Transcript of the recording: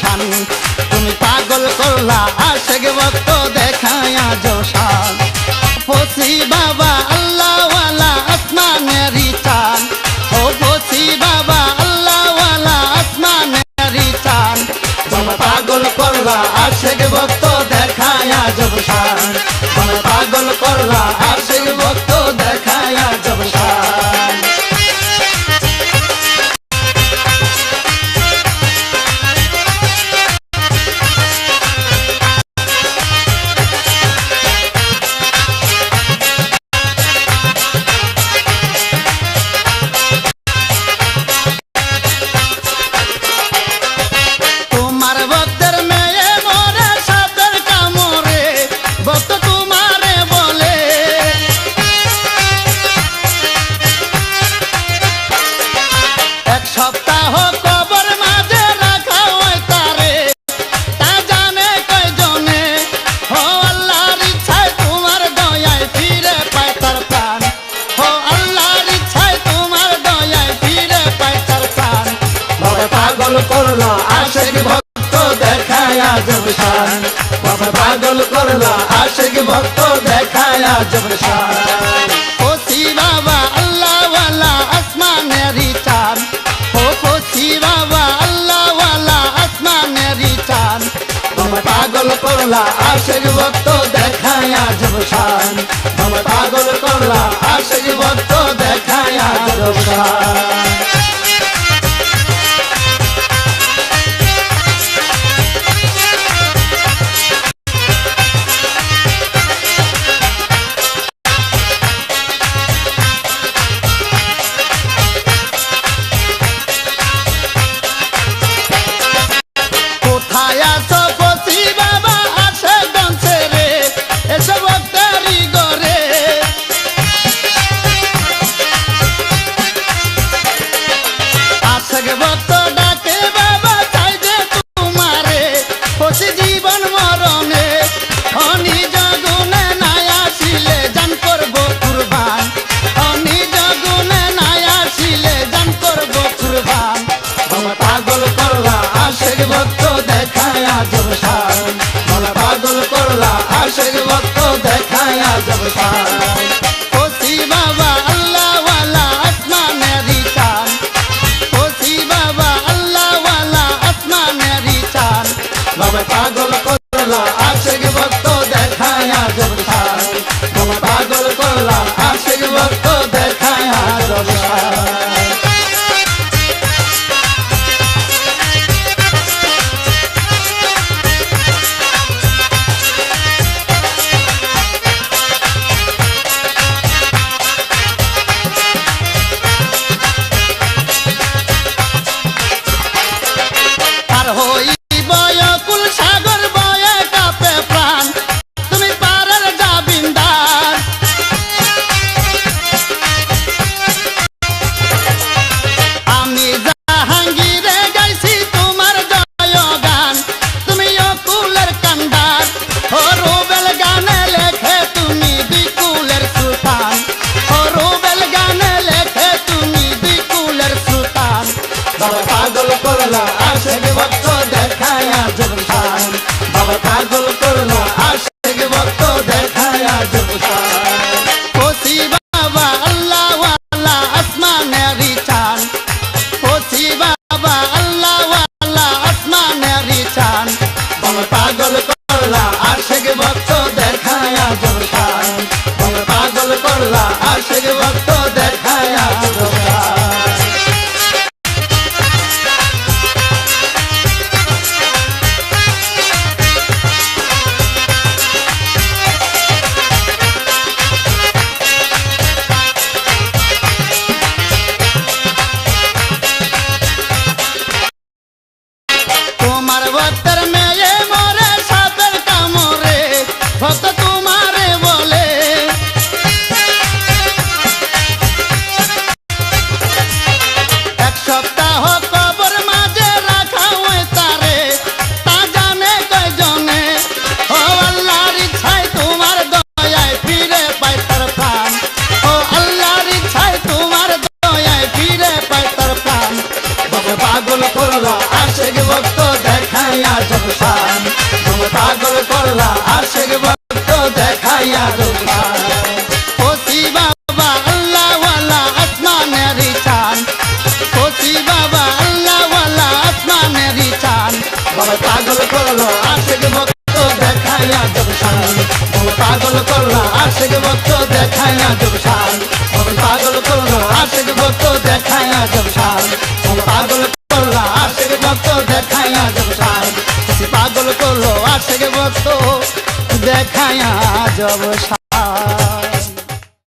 শান তুমি পাগল করলা আশেক ভক্ত দেখায়া জোশান ফসি বাবা আল্লাহওয়ালা আসমানেরই চান ও ফসি বাবা আল্লাহওয়ালা আসমানেরই চান তুমি পাগল করলা আশেক ভক্ত দেখায়া জোশান তুমি পাগল করলা আশেক ভক্ত দেখায়া জোশান করলা আশেক ভক্ত দেখায়া জবশান বাবা পাগল করলা আশেক ভক্ত দেখায়া জবশান ফসি বাবা আল্লাহওয়ালা আসমানেরই চান ও ফসি বাবা আল্লাহওয়ালা আসমানেরই চান বাবা পাগল করলা আশেক ভক্ত দেখায়া জবশান বাবা পাগল করলা আশেক ভক্ত দেখায়া জবশান ভক্ত দেখায়া জবশান বাবা পাগল করলা আশেক ভক্ত দেখায়া জবশান ফসি বাবা আল্লাহওয়ালা আসমানেরই চান ফসি বাবা আল্লাহওয়ালা আসমানেরই চান বাবা পাগল করলা আশেক ভক্ত দেখায়া জবশান বাবা পাগল করলা আশেক ভক্ত দেখায়া জবশান বাবা পাগল করলা আশেক ভক্ত দেখায়া জবশান বাবা পাগল করলা আশেক ভক্ত দেখায়া জবশান ফসি বাবা আল্লাহওয়ালা আসমানেরই চান ফসি বাবা আল্লাহওয়ালা আসমানেরই চান বাবা পাগল করলা আশেক ভক্ত দেখায়া জবশান বাবা পাগল করলা আশেক ভক্ত দেখায়া জবশান পাগল করলা আশেক ভক্ত দেখা দেখায়া জবসান পাগল করলো আশেক ভক্ত দেখায়া জবসান